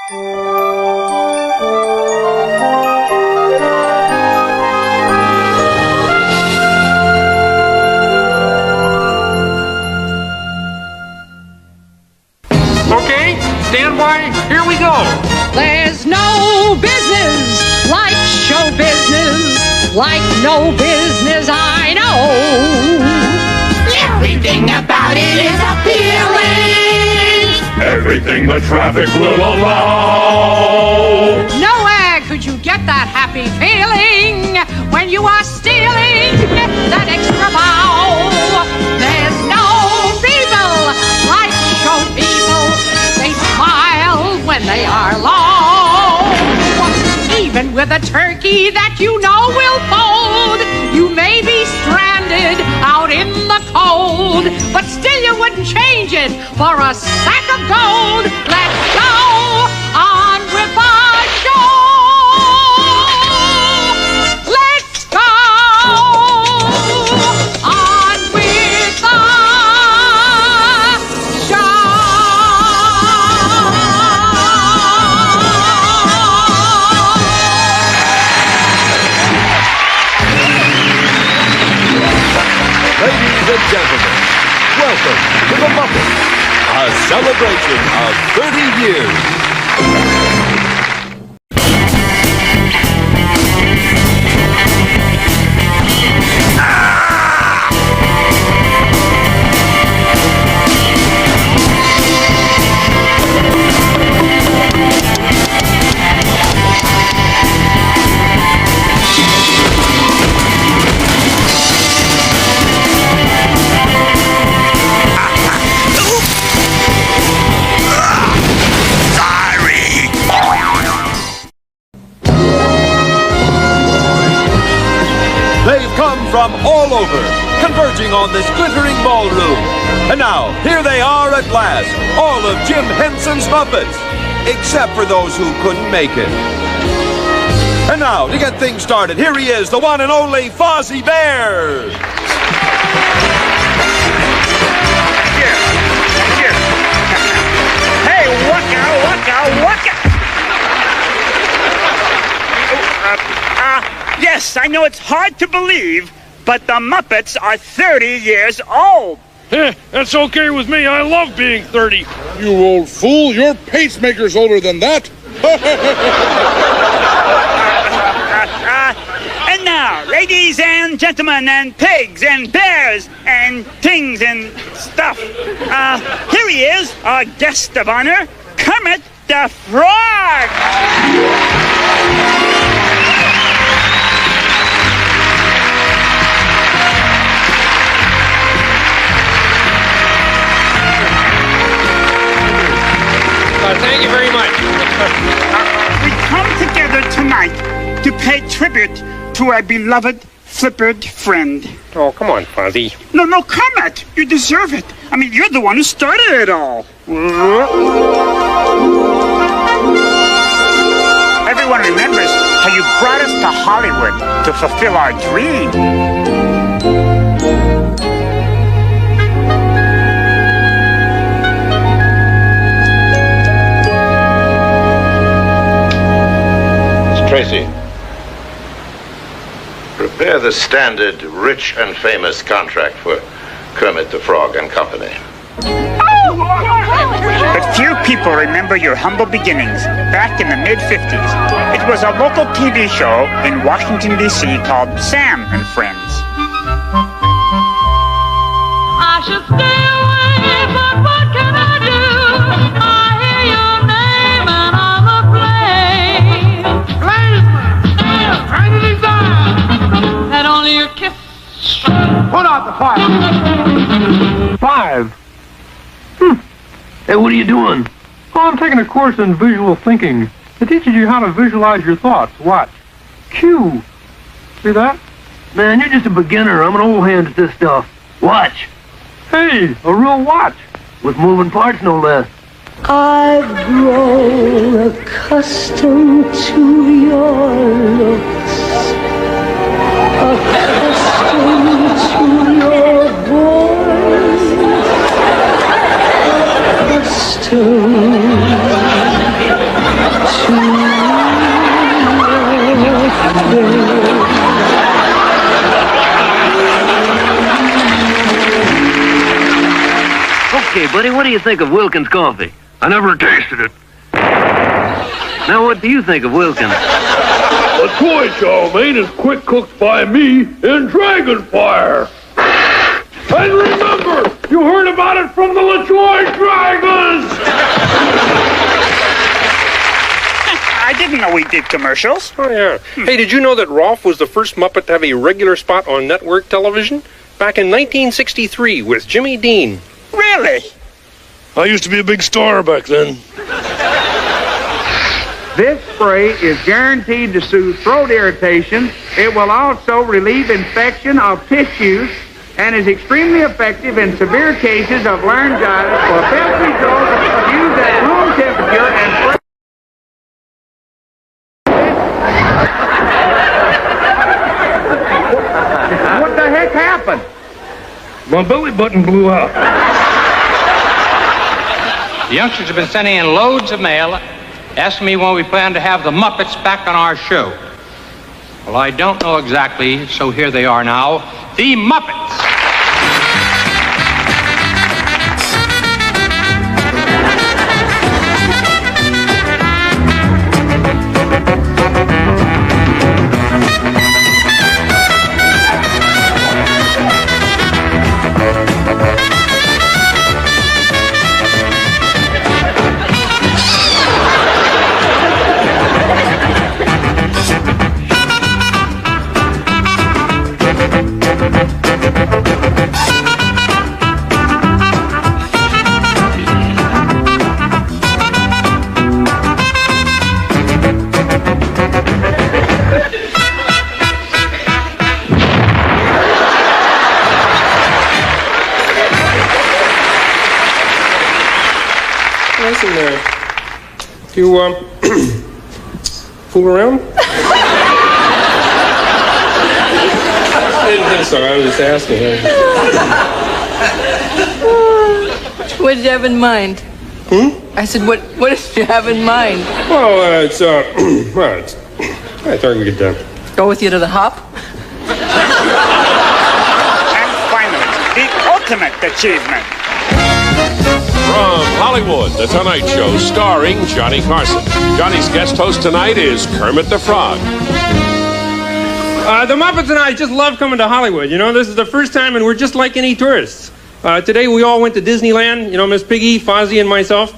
Okay, stand by. Here we go. There's no business like show business, like no business I know. Everything about it is appealing. Everything the traffic will allow. Nowhere could you get that happy feeling when you are stealing that extra bow. There's no people like show people. They smile when they are low. Even with a turkey that you know will fold, you may be stranded out in the cold, but still you wouldn't change it for a sack of gold. Let's go on with our show. Let's go on with our show. Ladies and gentlemen, welcome to the Muppets, a celebration of 30 years. They've come from all over, converging on this glittering ballroom. And now, here they are at last, all of Jim Henson's Muppets, except for those who couldn't make it. And now, to get things started, here he is, the one and only Fozzie Bear. Hey, waka, waka, waka! Yes, I know it's hard to believe, but the Muppets are 30 years old. That's okay with me. I love being 30. You old fool, your pacemaker's older than that. And now, ladies and gentlemen, and pigs and bears and things and stuff, here he is, our guest of honor, Kermit the Frog. Thank you very much. We come together tonight to pay tribute to our beloved flippered friend. Oh, come on, Fozzie. No, Kermit, you deserve it. I mean, you're the one who started it all. Everyone remembers how you brought us to Hollywood to fulfill our dream. Tracy, prepare the standard rich and famous contract for Kermit the Frog and Company. But few people remember your humble beginnings back in the mid-50s. It was a local TV show in Washington, D.C. called Sam and Friends. I should stay away, but what can I do? I hear your name and I'm afraid. Had only your kiss. Put out the fire. 5. Hey, what are you doing? Oh, I'm taking a course in visual thinking. It teaches you how to visualize your thoughts. Watch. Q. See that? Man, you're just a beginner. I'm an old hand at this stuff. Watch. Hey, a real watch. With moving parts, no less. I've grown accustomed to your looks, accustomed to your voice, accustomed Okay, buddy, what do you think of Wilkins coffee? I never tasted it. Now, what do you think of Wilkins? A toy chow mein is quick cooked by me in Dragonfire. And remember, you heard about it from the LaTroy Dragons! I didn't know we did commercials. Oh, yeah. Hey, did you know that Rolf was the first Muppet to have a regular spot on network television? Back in 1963 with Jimmy Dean. Really? I used to be a big star back then. This spray is guaranteed to soothe throat irritation. It will also relieve infection of tissues and is extremely effective in severe cases of laryngitis. For best results, use at room temperature and spray. What the heck happened? My belly button blew out. The youngsters have been sending in loads of mail asking me when we plan to have the Muppets back on our show. Well, I don't know exactly, so here they are now. The Muppets! Listen there. You, fool around? I didn't think so. I was just asking. What did you have in mind? I said, what did you have in mind? Well, I thought we could, Go with you to the hop? And finally, the ultimate achievement. From Hollywood, The Tonight Show, starring Johnny Carson. Johnny's guest host tonight is Kermit the Frog. The Muppets and I just love coming to Hollywood. You know, this is the first time, and we're just like any tourists. Today we all went to Disneyland. You know, Miss Piggy, Fozzie, and myself.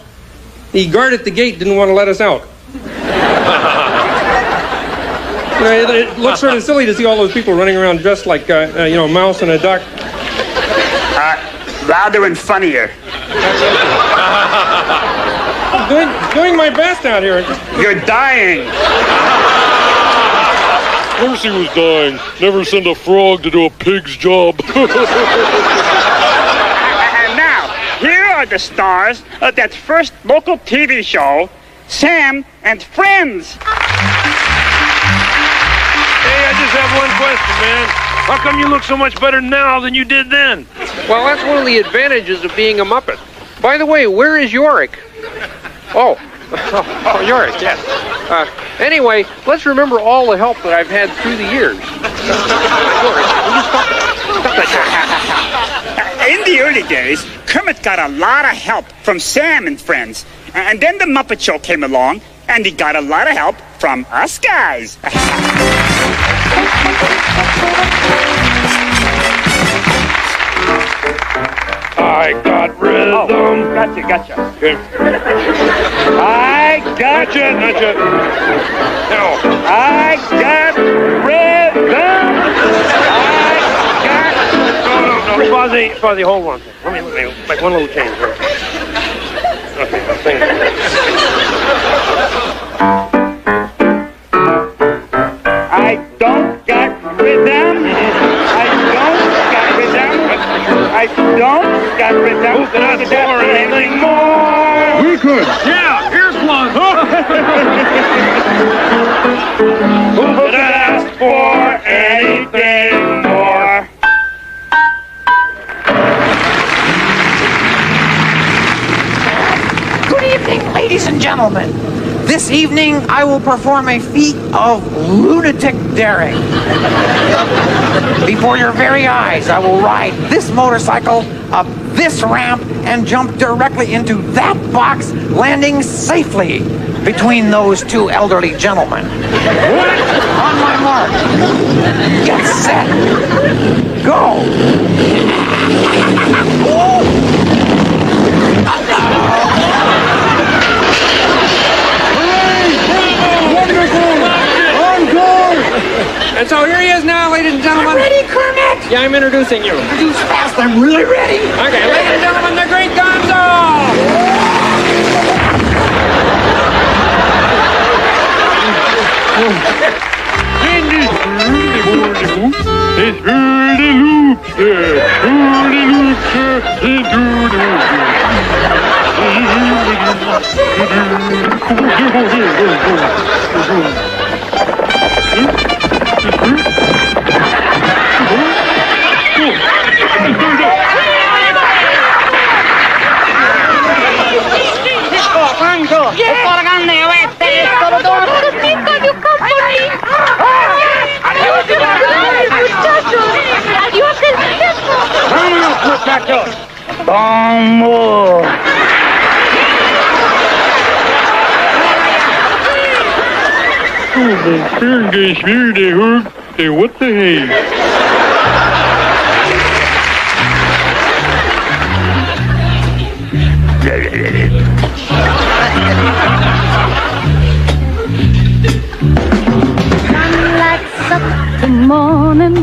The guard at the gate didn't want to let us out. You know, it looks sort of silly to see all those people running around dressed like, a mouse and a duck. Louder and funnier. I'm doing my best out here. You're dying. Of course he was dying. Never send a frog to do a pig's job. And now, here are the stars of that first local TV show, Sam and Friends. Hey, I just have one question, man. How come you look so much better now than you did then? Well, that's one of the advantages of being a Muppet. By the way, where is Yorick? Oh, Yorick, yes. Anyway, let's remember all the help that I've had through the years. Yorick, will you stop that? In the early days, Kermit got a lot of help from Sam and Friends. And then the Muppet Show came along, and he got a lot of help from us guys. I got rhythm. Oh, gotcha. Okay. I got... Not yet. No. I got rhythm. No, Fozzie, hold on. Let me make one little change here. Okay, I'll sing it. I don't got rhythm. I don't got rhythm anymore. We could. Yeah, here's one. Who could ask for anything more? Good evening, ladies and gentlemen. This This evening, I will perform a feat of lunatic daring. Before your very eyes, I will ride this motorcycle up this ramp and jump directly into that box, landing safely between those two elderly gentlemen. On my mark, get set, go! And so here he is now, ladies and gentlemen. I'm ready, Kermit! Yeah, I'm introducing you. Introduce fast, I'm really ready! Okay, ladies and gentlemen, the great Gonzo! It's Hurdy Loopster, Hurdy Loopster, it's Hurdy Vamos! What the hey? Sun lights up the morning,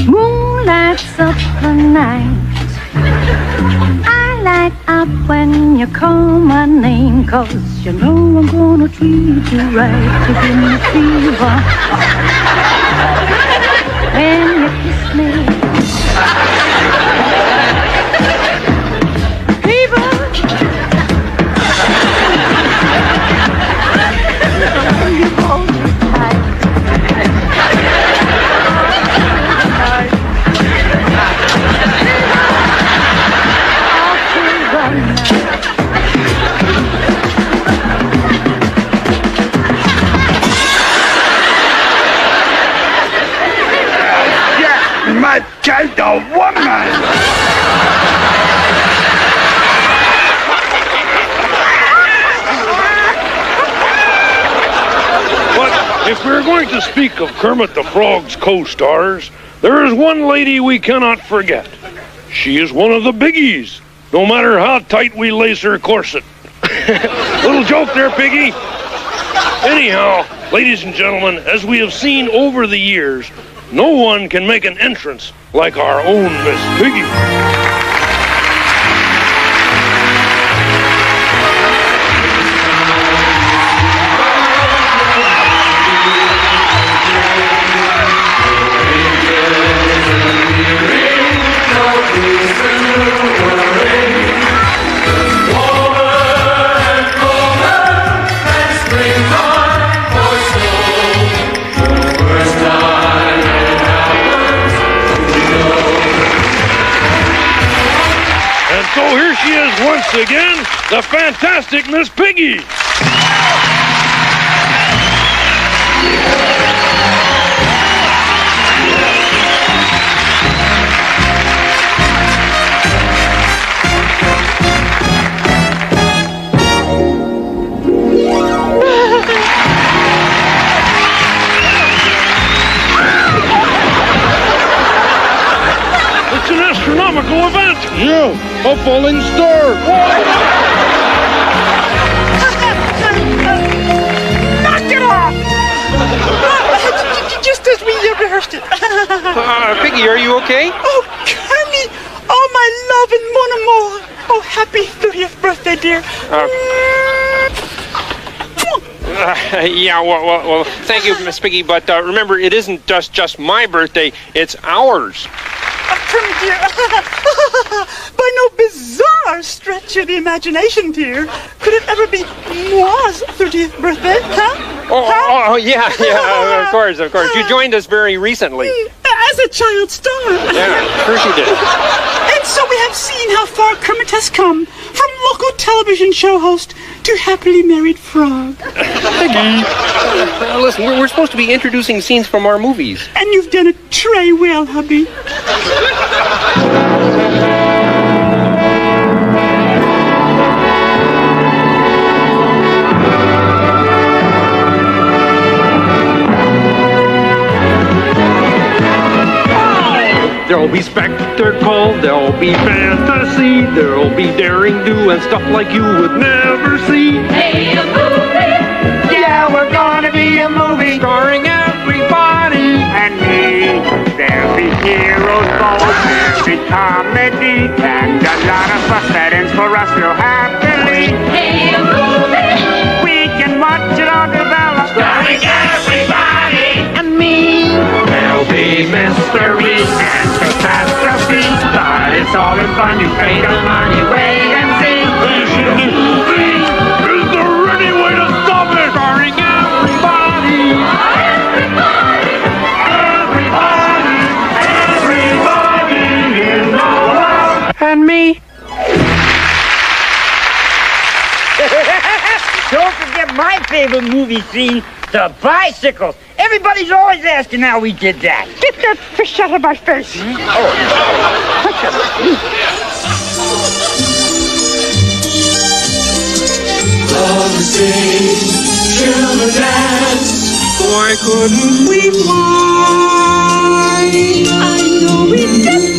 moon lights up the night. I light up when you call my name, 'cause you know I'm gonna treat you right. You give me fever when you kiss me. Fever. You hold me tight. My child, a woman! But if we're going to speak of Kermit the Frog's co-stars, there is one lady we cannot forget. She is one of the biggies, no matter how tight we lace her corset. Little joke there, Piggy. Anyhow, ladies and gentlemen, as we have seen over the years, no one can make an entrance like our own Miss Piggy. So here she is once again, the fantastic Miss Piggy. It's an astronomical event. Yeah, a falling star. Knock it off! Just as we rehearsed it. Piggy, are you okay? Oh, Kermit! Oh, my love and mon amour! Oh, happy 30th birthday, dear. Yeah, well, thank you, Miss Piggy, but remember, it isn't just my birthday, it's ours. Kermit, dear. By no bizarre stretch of the imagination, dear, could it ever be moi's 30th birthday, huh? Oh, yeah, of course. You joined us very recently. As a child star. Yeah, sure she did. And so we have seen how far Kermit has come, from local television show host to Happily Married Frog. Peggy. Listen, we're supposed to be introducing scenes from our movies. And you've done it try well, hubby. There'll be spectacle, there'll be fantasy, there'll be daring do and stuff like you would never see. Hey, a movie! Yeah, we're gonna be a movie Starring everybody and me. There'll be heroes, both, there'll be comedy, and a lot of stuff that ends for us real happily. Hey, a movie! We can watch it all develop. Starring everybody! And me. there'll be mysteries And catastrophes, but it's all in fun. You pay the money, wait and see. Is there any way to stop it? starring everybody. Everybody in the world. And me. Don't forget my favorite movie scene, the bicycles. Everybody's always asking how we did that. Get that fish out of my face. Why couldn't we fly? I know we did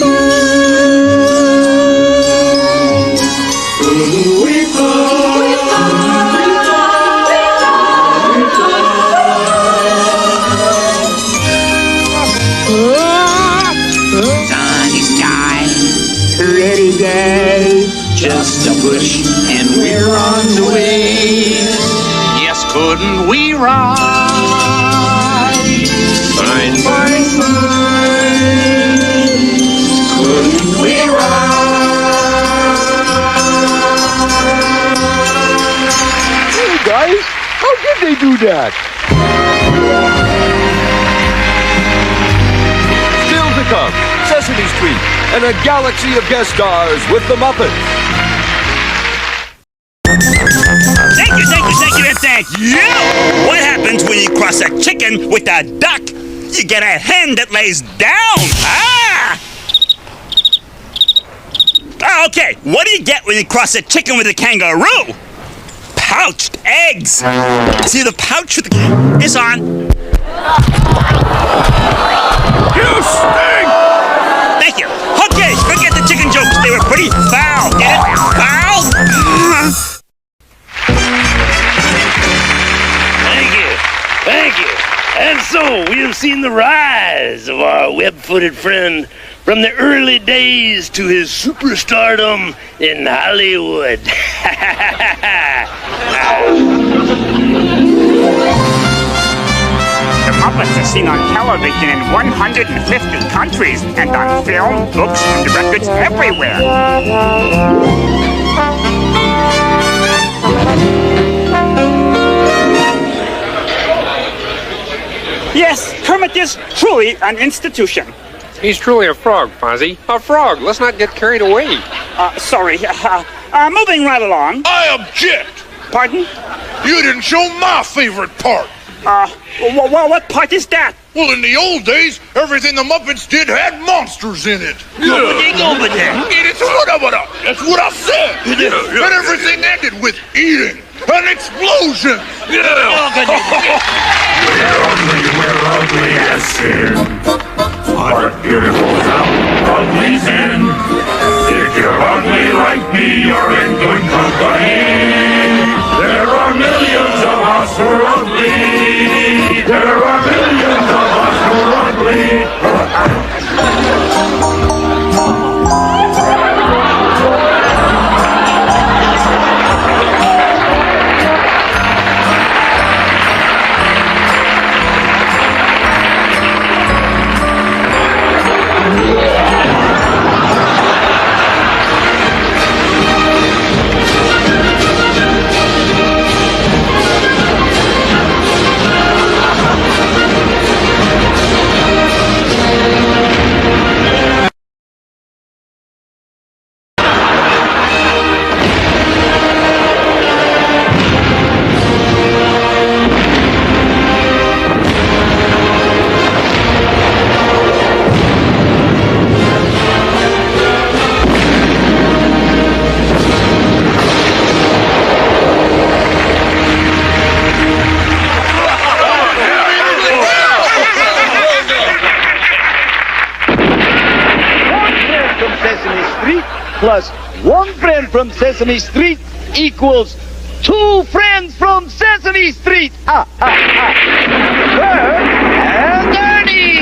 Sunny sky, pretty day. Just a push and we're on the way. Yes, couldn't we ride? Fine, fine, fine. Couldn't we ride? Hey guys, how did they do that? Still to come, Sesame Street and a galaxy of guest stars with the Muppets. Thank you, and thank you. What happens when you cross a chicken with a duck? You get a hen that lays down. Okay, what do you get when you cross a chicken with a kangaroo? Pouched eggs. See the pouch with the... It's on. You stink! Thank you. Okay, forget the chicken jokes. They were pretty foul. Get it? Foul? Thank you. And so, we have seen the rise of our web-footed friend from the early days to his superstardom in Hollywood. The Muppets are seen on television in 150 countries and on film, books, and records everywhere. Yes, Kermit is truly an institution. He's truly a frog, Fozzie. A frog. Let's not get carried away. Sorry. Moving right along. I object. Pardon? You didn't show my favorite part. What part is that? Well, in the old days, everything the Muppets did had monsters in it. Over there. That's what I said. And everything ended with eating and explosions. We're ugly as sin. What a beautiful sound, ugly sin. If you're ugly like me, you're in good company. There are millions of us who are ugly. There are millions of us who are ugly. friend from Sesame Street equals 2 friends from Sesame Street. Ha, ha, ha. Bert and Ernie.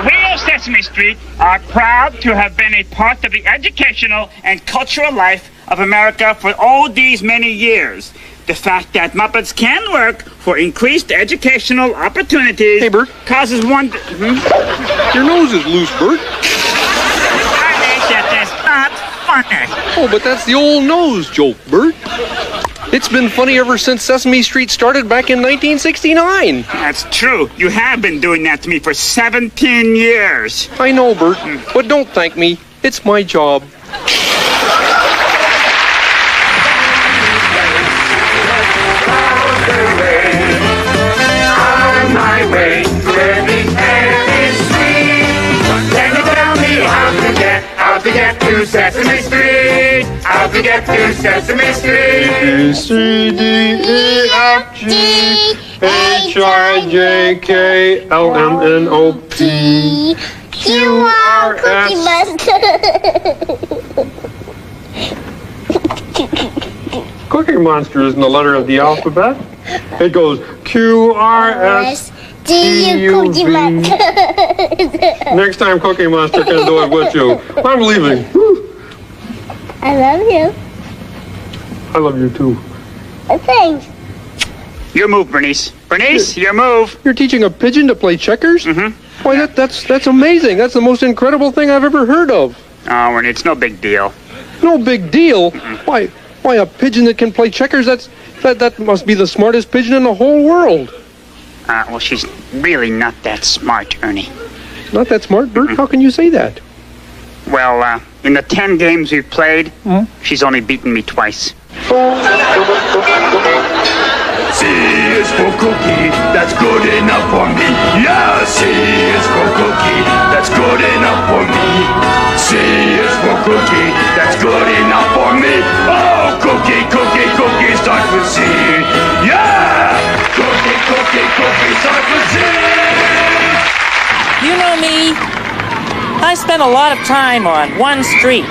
We of Sesame Street are proud to have been a part of the educational and cultural life of America for all these many years. The fact that Muppets can work for increased educational opportunities causes one... Your nose is loose, Bert. That is not funny. Oh, but that's the old nose joke, Bert. It's been funny ever since Sesame Street started back in 1969. That's true. You have been doing that to me for 17 years. I know, Bert, but don't thank me. It's my job. On my way to every street. Can you tell me how to get to Sesame Street? How to get to Sesame Street? A, C, D, E, F, G, H, I, J, K, L, M, N, O, P, Q, R, S. Cookie Monster isn't the letter of the alphabet. It goes Q, R, S, T, U, V. Next time Cookie Monster can do it with you. I'm leaving. I love you. I love you too. Thanks. Your move, Bernice. Bernice, your move. You're teaching a pigeon to play checkers? Mm-hmm. Why, that's amazing. That's the most incredible thing I've ever heard of. Oh, and it's no big deal. No big deal? Why, a pigeon that can play checkers, that must be the smartest pigeon in the whole world. Well, she's really not that smart, Ernie. Not that smart, Bert? How can you say that? Well, in the 10 games we've played, she's only beaten me twice. C is for cookie, that's good enough for me. Yeah, C is for cookie, that's good enough for me. C is for cookie, that's good enough for me. Oh, cookie, cookie, cookie, start with C. Yeah, cookie, cookie, cookie, start with C. You know me, I spend a lot of time on one street.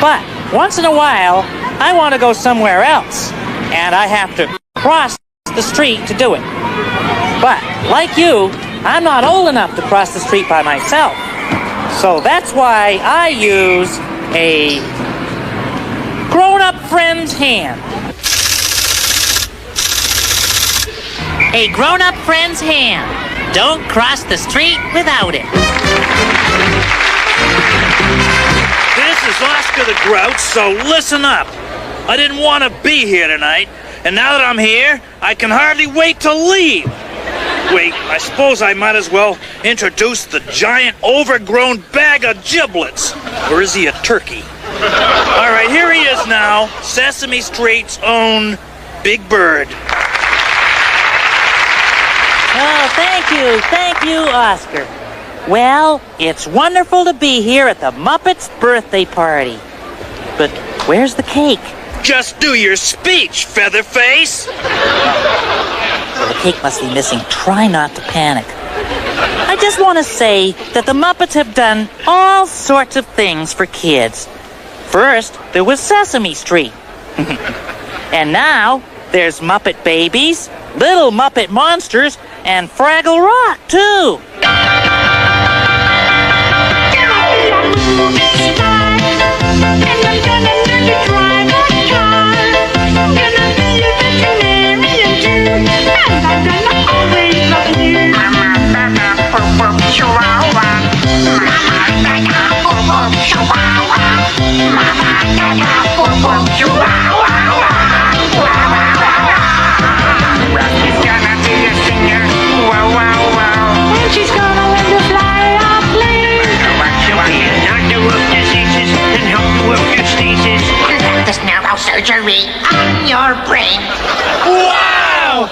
But once in a while, I want to go somewhere else. And I have to cross the street to do it. But, like you, I'm not old enough to cross the street by myself. So that's why I use a grown-up friend's hand. A grown-up friend's hand. Don't cross the street without it. This is Oscar the Grouch, so listen up. I didn't want to be here tonight, and now that I'm here, I can hardly wait to leave. Wait, I suppose I might as well introduce the giant overgrown bag of giblets. Or is he a turkey? All right, here he is now, Sesame Street's own Big Bird. Oh, thank you, Oscar. Well, it's wonderful to be here at the Muppets' birthday party. But where's the cake? Just do your speech, Featherface. So the cake must be missing. Try not to panic. I just want to say that the Muppets have done all sorts of things for kids. First, there was Sesame Street. And now, there's Muppet Babies, Little Muppet Monsters, and Fraggle Rock, too. She's gonna learn to fly a plane. Doctor work diseases and help you work your stasis. Conduct this neurosurgery on your brain. Wow!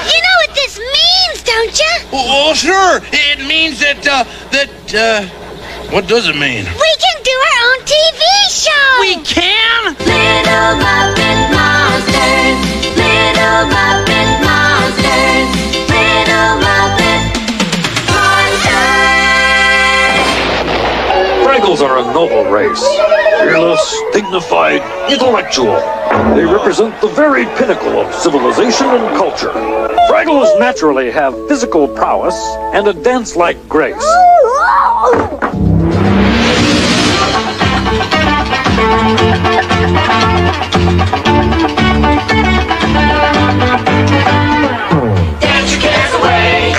You know what this means, don't you? Oh, sure. It means that, what does it mean? We can do our own TV show. We can? Little Muppet Monsters. Little Muppet Monsters. Little Muppet Monsters. Fraggles are a noble race. Fearless, dignified, intellectual. They represent the very pinnacle of civilization and culture. Fraggles naturally have physical prowess and a dance-like grace. Dance your cares away.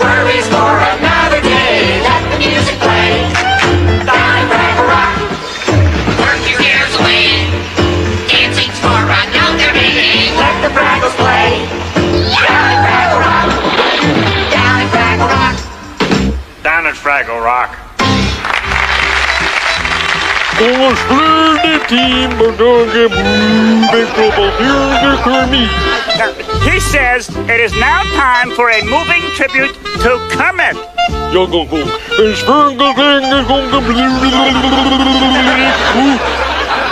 Worries for another day. Let the music play. Down and Fraggle Rock. Work your cares away. Dancing's for another day. Let the Fraggles play. Down and Fraggle Rock. Down and Fraggle Rock. Down at Fraggle Rock. Oh, a splendid team, but don't get big trouble. Here's the Kermit. He says it is now time for a moving tribute to Kermit. You're going to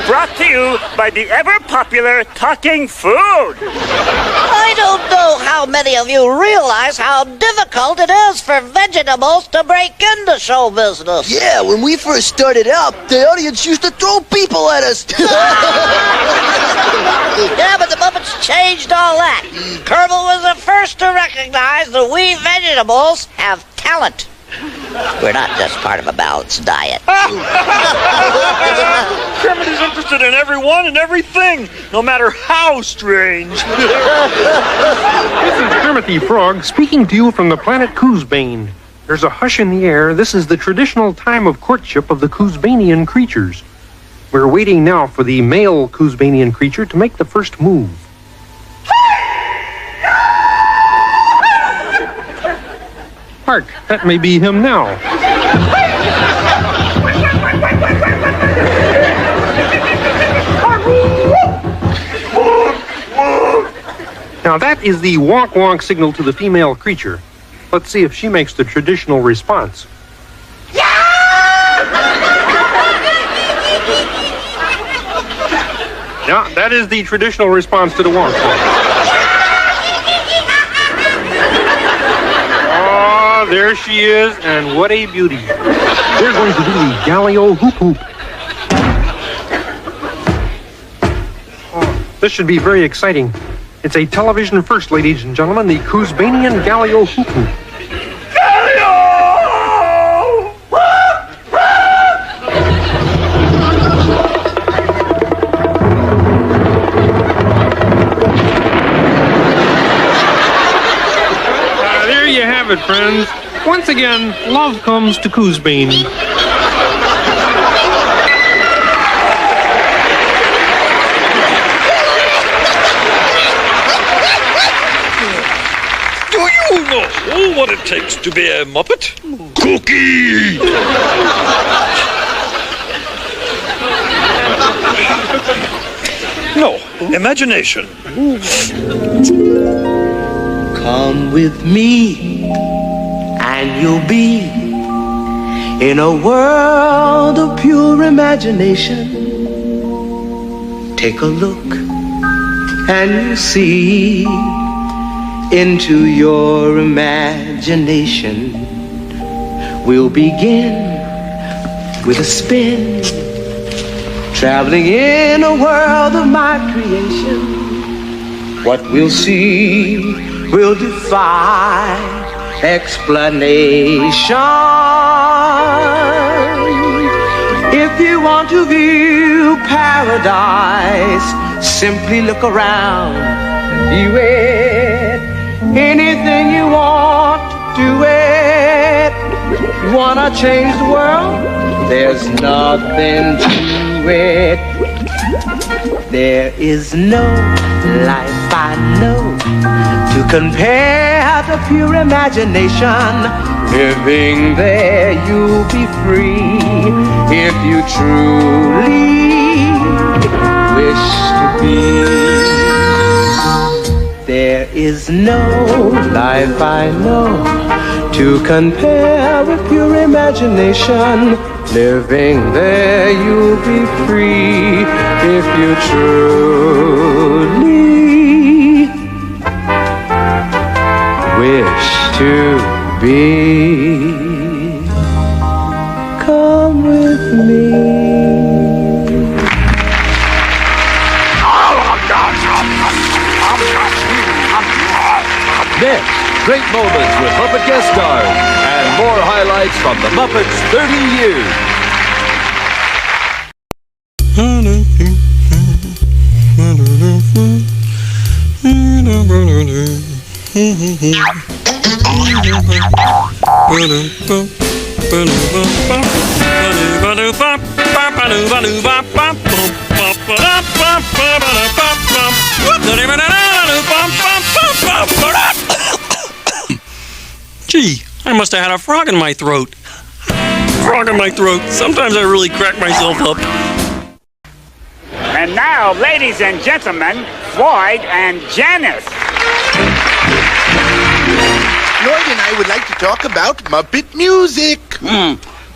Brought to you by the ever-popular Talking Food. I don't know how many of you realize how difficult it is for vegetables to break into show business. Yeah, when we first started out, the audience used to throw people at us. Yeah, but the Muppets changed all that. Kerbal was the first to recognize that we vegetables have talent. We're not just part of a balanced diet. Kermit is interested in everyone and everything, no matter how strange. This is Kermit the Frog speaking to you from the planet Coosbane. There's a hush in the air. This is the traditional time of courtship of the Coosbanian creatures. We're waiting now for the male Coosbanian creature to make the first move. Hark, that may be him now. Now that is the wonk-wonk signal to the female creature. Let's see if she makes the traditional response. Yeah, that is the traditional response to the wonk. Oh, there she is, and what a beauty. They're going to do the Gallio hoop hoop. Oh, this should be very exciting. It's a television first, ladies and gentlemen, the Coosbanian Gallio hoop hoop. There you have it, friends. Once again, love comes to Coosbane. Do you know what it takes to be a Muppet? Cookie! No, imagination. Come with me, and you'll be in a world of pure imagination. Take a look, and you'll see into your imagination. We'll begin with a spin, traveling in a world of my creation. What we'll see will defy explanation. If you want to view paradise, simply look around and view it. Anything you want, do it. You wanna change the world? There's nothing to it. There is no life I know to compare to pure imagination. Living there, you'll be free if you truly wish to be. There is no life I know to compare with pure imagination. Living there, you'll be free if you truly wish to be. Come with with me. Next, great moments with Muppet guest stars and more highlights from the Muppets 30 years. Gee, I must have had a frog in my throat. Frog in my throat. Sometimes I really crack myself up. And now, ladies and gentlemen, Floyd and Janice. Floyd and I would like to talk about Muppet music.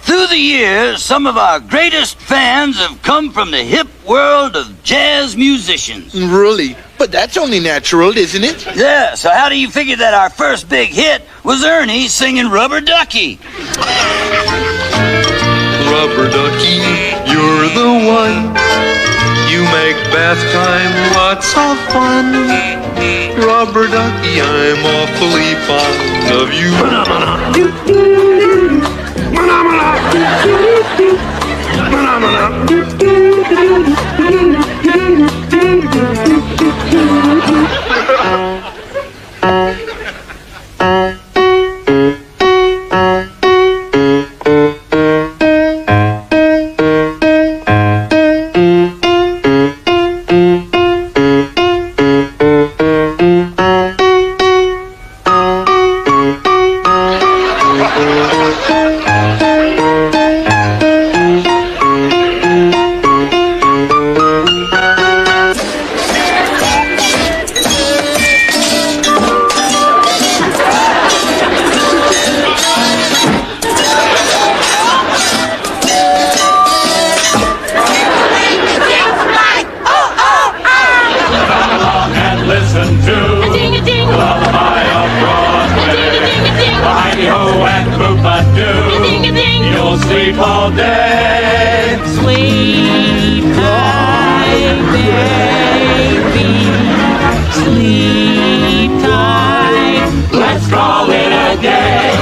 Through the years, some of our greatest fans have come from the hip world of jazz musicians. Really? But that's only natural, isn't it? Yeah, so how do you figure that our first big hit was Ernie singing Rubber Ducky? Rubber ducky, you're the one. You make bath time lots of fun. Rubber ducky, I'm awfully fond of you. You'll sleep all day. Sleep tight, baby. Sleep tight. Let's call it a day.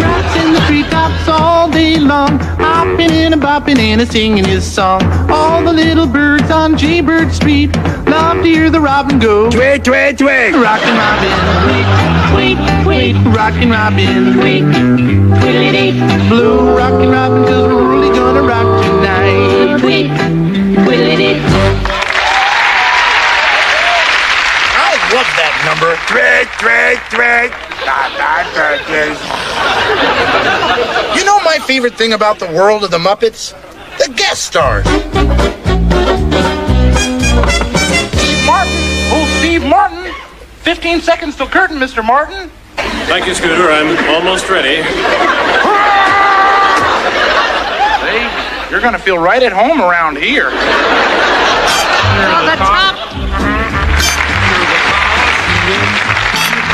Rocks in the treetops all day long, hopping and a-bopping and a-singing his song. All the little birds on Jaybird Street love to hear the robin go. Tweet, tweet, tweet. Rockin' Robin. Tweet, tweet, tweet. Rockin' Robin. Tweet, tweet, blue Rockin' Robin, 'cause we're really gonna rock tonight. Tweet, tweet. I love that number. Tweet, tweet, tweet. You know my favorite thing about the world of the Muppets? The guest stars. Steve Martin. Oh, Steve Martin. 15 seconds till curtain, Mr. Martin. Thank you, Scooter. I'm almost ready. Hey, you're gonna feel right at home around here. You're the top.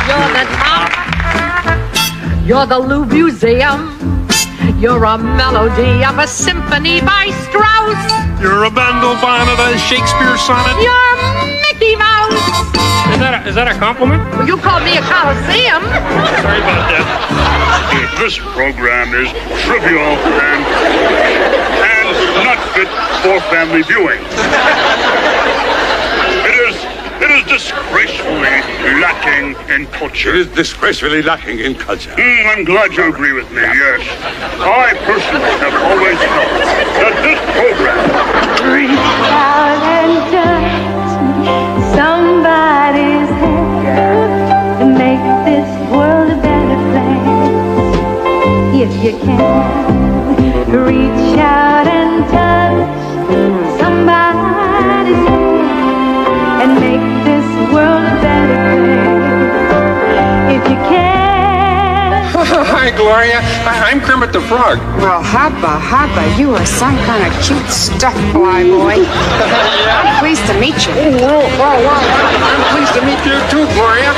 You're the top. You're the Louvre Museum. You're a melody of a symphony by Strauss. You're a bundle bonnet, a Shakespeare sonnet. You're Mickey Mouse. Is that a compliment? Well, you called me a Coliseum. Sorry about that. This program is trivial and not fit for family viewing. It is disgracefully lacking in culture. It is disgracefully lacking in culture. I'm glad you agree with me, yes. I personally have always felt that this program... Reach out and touch somebody's hand and make this world a better place. If you can, reach out and touch somebody's hand and make this world a better place. If you can. Hi, Gloria. Gloria. I'm Kermit the Frog. Well, hubba, you are some kind of cute stuff, fly boy. I'm pleased to meet you. I'm pleased to meet you too, Gloria.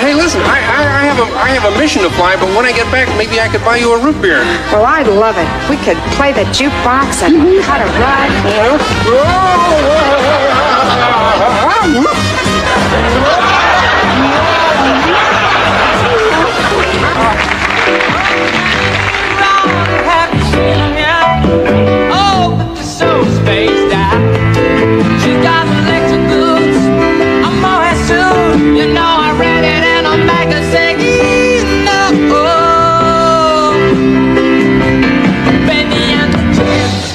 Hey, listen, I have a mission to fly, but when I get back, maybe I could buy you a root beer. Well, I'd love it. We could play the jukebox and cut a ride. Oh, but the soul spaced out. She got electric goods. I'm always soon. You know I read it in a magazine. No, Benny and the Jets.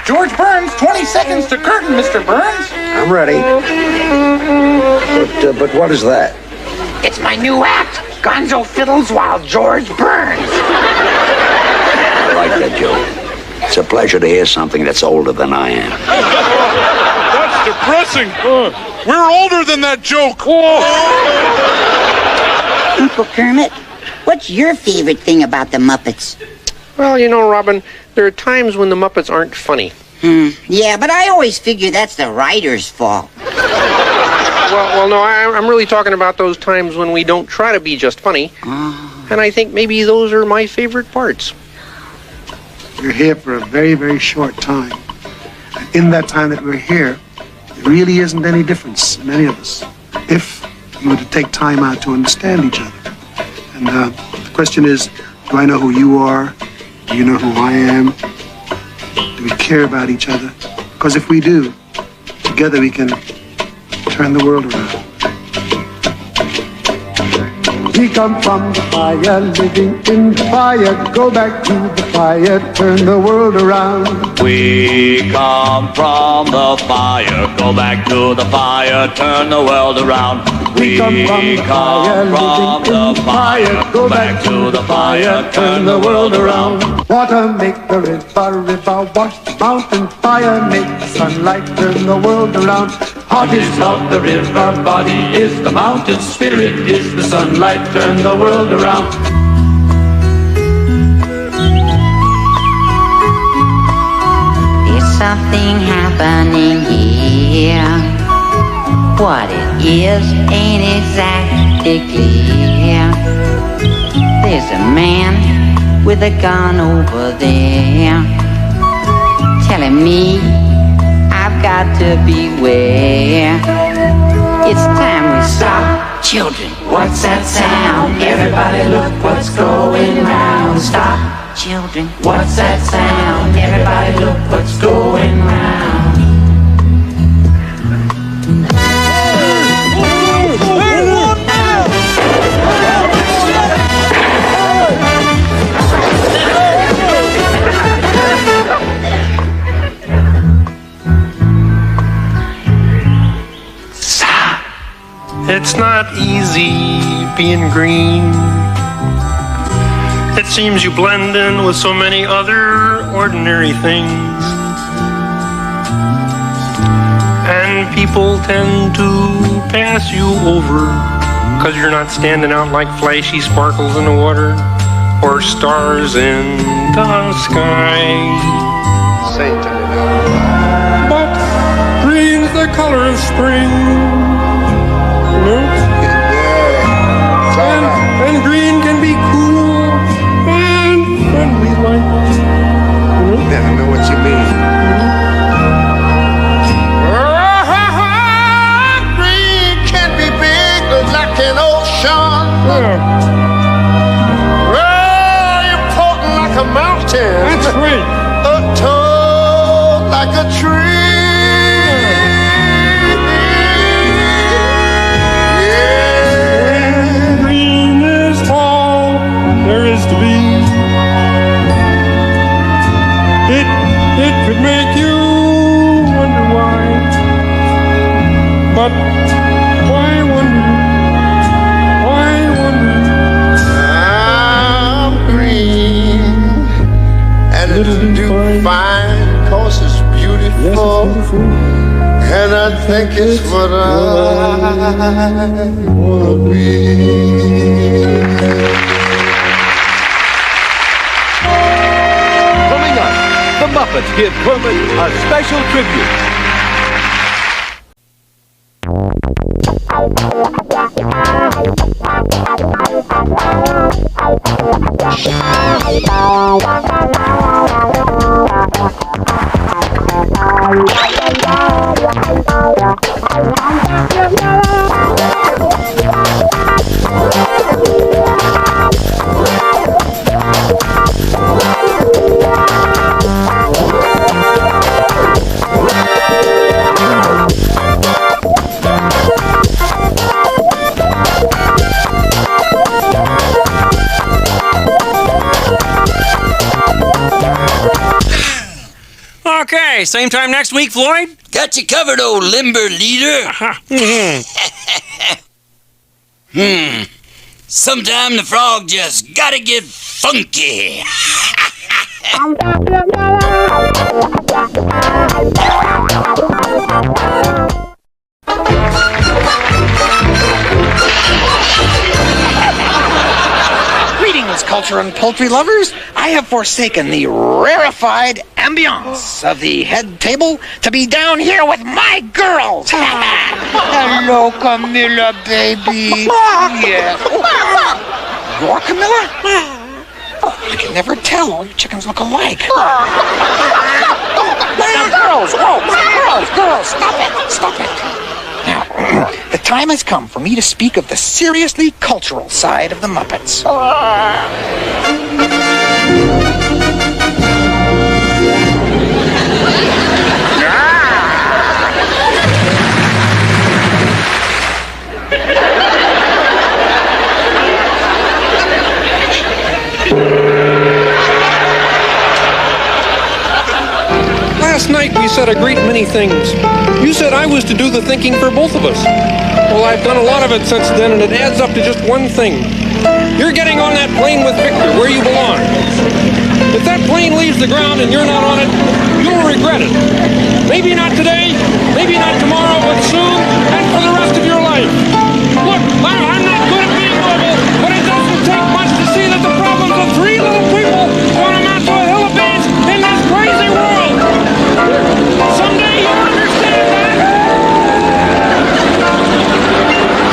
George Burns, 20 seconds to curtain, Mr. Burns. I'm ready. But what is that? It's my new act, Gonzo Fiddles while George Burns. I like that joke. It's a pleasure to hear something that's older than I am. That's depressing. We're older than that joke. Uncle Kermit, what's your favorite thing about the Muppets? Well, you know, Robin, there are times when the Muppets aren't funny. Yeah, but I always figure that's the writer's fault. Well, no, I'm really talking about those times when we don't try to be just funny. And I think maybe those are my favorite parts. We're here for a very, very short time. And in that time that we're here, there really isn't any difference in any of us if we were to take time out to understand each other. And the question is, do I know who you are? Do you know who I am? Do we care about each other? Because if we do, together we can turn the world around. We come from the fire, living in the fire. Go back to the fire, turn the world around. We come from the fire, go back to the fire, turn the world around. We come from the fire, go back to the fire, turn the world around. Water make the river wash the mountain. Fire make the sunlight turn the world around. Heart is love, the river, body is the mountain, spirit is the sunlight, turn the world around. There's something happening here. What it is ain't exactly clear. There's a man with a gun over there telling me I've got to beware. It's time we stop. Children, what's that sound? Everybody look what's going round. Stop. Children, what's that sound? Everybody look what's going round. It's not easy being green. It seems you blend in with so many other ordinary things. And people tend to pass you over, 'cause you're not standing out like flashy sparkles in the water or stars in the sky. But green's the color of spring. And green can be cool and friendly like. Yeah, I know what you mean. Green can be big like an ocean. Important like a mountain. That's right. Tall like a tree. To be. It could make you wonder why, but why wonder? I'm green and it'll do fine. and I think it's what I wanna be. Coming up, the Muppets give Kermit a special tribute. Okay, same time next week, Floyd? Got you covered, old limber leader. Sometime the frog just gotta get funky. Greetings, culture and poultry lovers. I have forsaken the rarefied ambiance of the head table to be down here with my girls. Hello, Camilla, baby. Yes. You're Camilla? I can never tell. All you chickens look alike. Now, girls, whoa, girls, stop it. Now, the time has come for me to speak of the seriously cultural side of the Muppets. Last night we said a great many things. You said I was to do the thinking for both of us. Well, I've done a lot of it since then, and it adds up to just one thing. You're getting on that plane with Victor, where you belong. If that plane leaves the ground and you're not on it, you'll regret it. Maybe not today, maybe not tomorrow, but soon, and for the rest of your life. Look, I'm not good at being noble, but it doesn't take much to see that the problems of three little people don't amount to a hill of beans in this crazy world. Someday you'll understand that.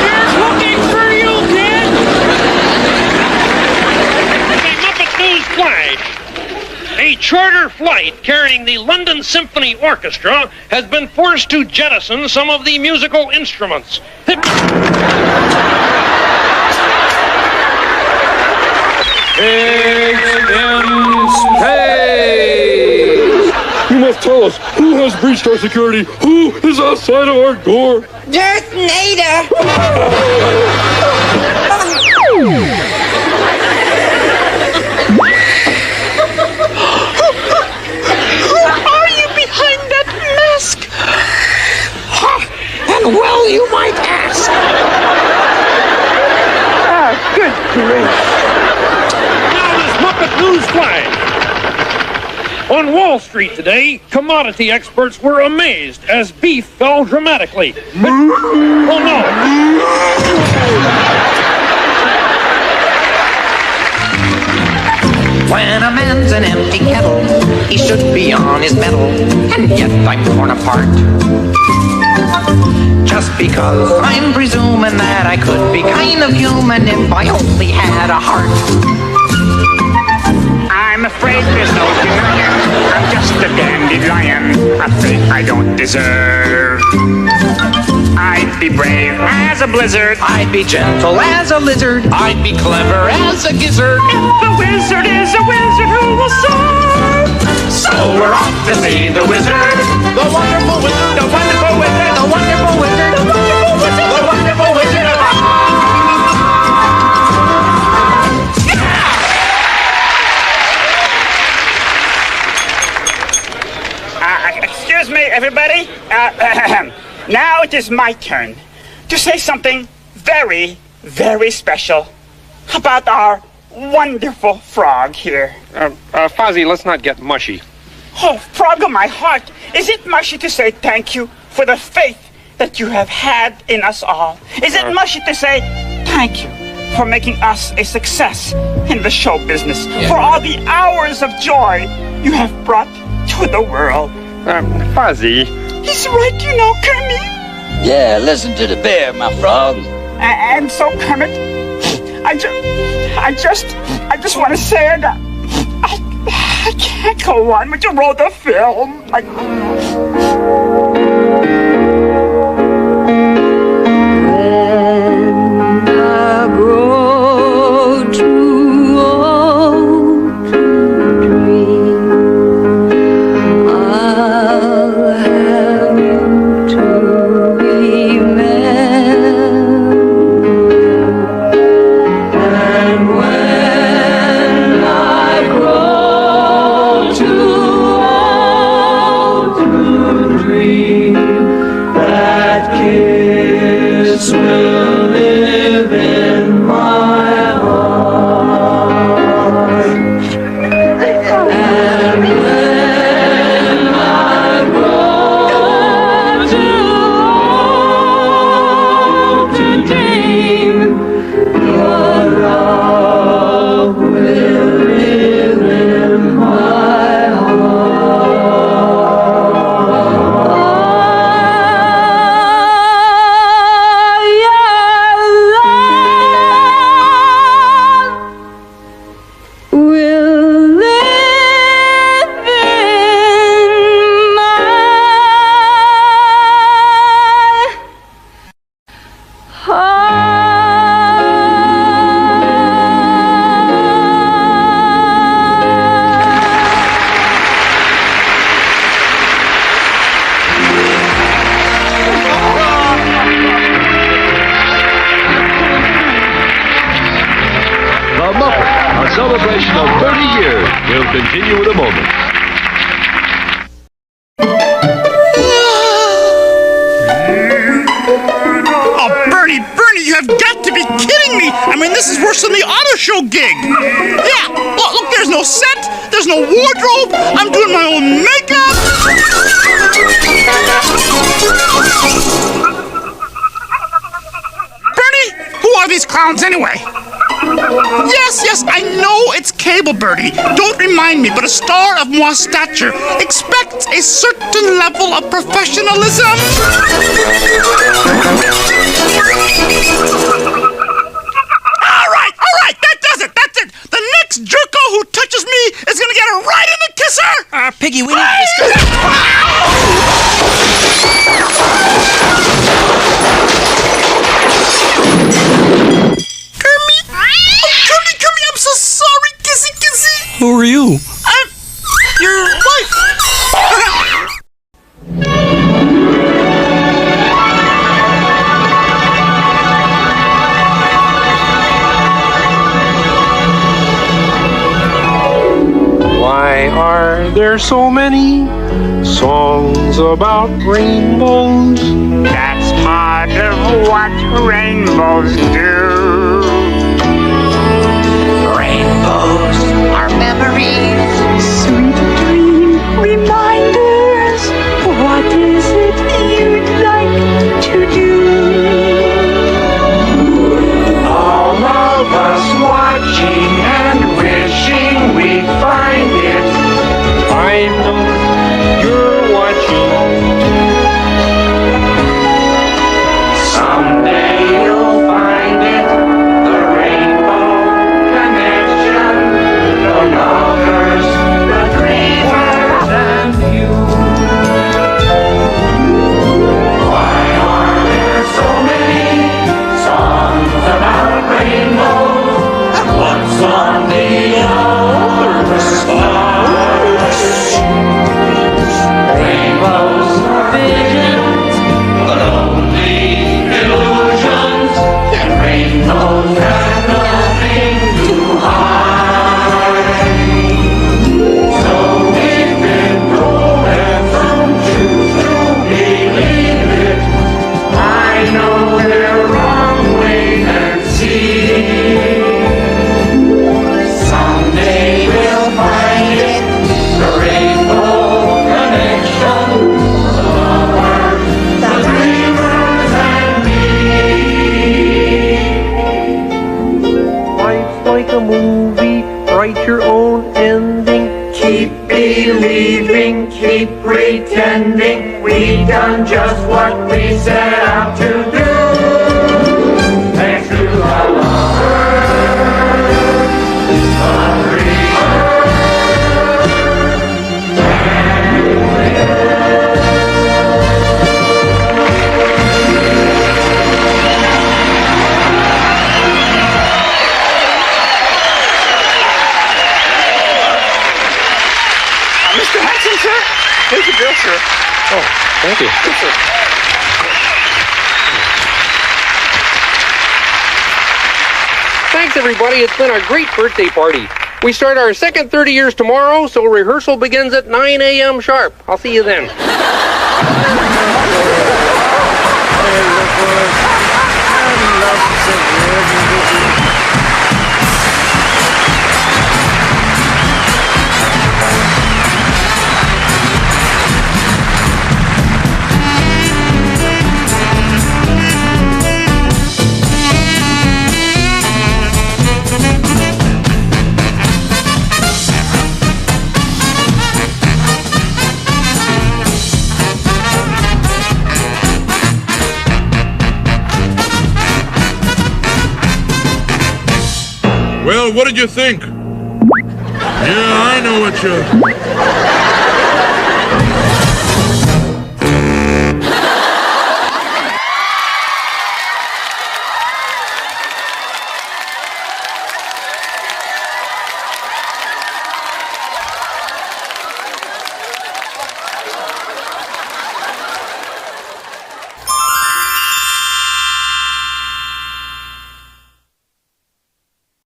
Here's looking for you, kid. The Muppet News Flash. A charter flight carrying the London Symphony Orchestra has been forced to jettison some of the musical instruments. You must tell us who has breached our security, who is outside of our door. Darth Vader! Who are you behind that mask? And well, you might ask. Good grief. Now this Muppet News Flash. On Wall Street today, commodity experts were amazed as beef fell dramatically. Oh no! When a man's an empty kettle, he should be on his mettle, and yet I'm torn apart. Just because I'm presuming that I could be kind of human if I only had a heart. I'm afraid there's no denying I'm just a dandelion, a fate I don't deserve. I'd be brave as a blizzard, I'd be gentle as a lizard, I'd be clever as a gizzard. If the wizard is a wizard who will serve. So we're off to see the wizard, the wonderful wizard, the wonderful wizard, the wonderful wizard, the wonderful wizard, the wonderful wizard of Oz. Excuse me, everybody. Now it is my turn to say something very, very special about our wonderful frog here. Fozzie, let's not get mushy. Oh, frog of my heart, is it mushy to say thank you for the faith that you have had in us all. Is it mushy to say thank you for making us a success in the show business, for all the hours of joy you have brought to the world? Fuzzy. He's right, you know, Kermit. Yeah, listen to the bear, my frog. And so, Kermit, I just want to say that I can't go on. Would you roll the film? When I grow too old to dream, I'll have you to remember. And when I grow too old to dream, that kiss will live in my heart. And when I grow too old to dream, your love will live in my The Muppets, a celebration of 30 years, will continue in a moment. Oh, Bernie, you have got to be kidding me! I mean, this is worse than the auto show gig! Yeah, look, there's no set, there's no wardrobe, I'm doing my own makeup! Bernie, who are these clowns anyway? Yes, I know it's cable, Bertie. Don't remind me, but a star of moi stature expects a certain level of professionalism. All right, that does it. That's it. The next jerko who touches me is gonna get a right in the kisser. Piggy, we need to discuss. Kermit, I'm so sorry, kissy. Who are you? I'm your wife. Why are there so many songs about rainbows? That's part of what rainbows do. Rainbows are memories. Sweet dream reminders. What is it you'd like to do? All of us watching and wishing we'd find it. I know you're watching. Someday you'll find it. done just what we set out to do. Thanks to our Mr. Hudson, sir? Here's your bill, sir. Oh, thank you. Yes, sir. Thanks, everybody. It's been a great birthday party. We start our second 30 years tomorrow, so rehearsal begins at 9 a.m. sharp. I'll see you then. Well, what did you think? Yeah, I know what you...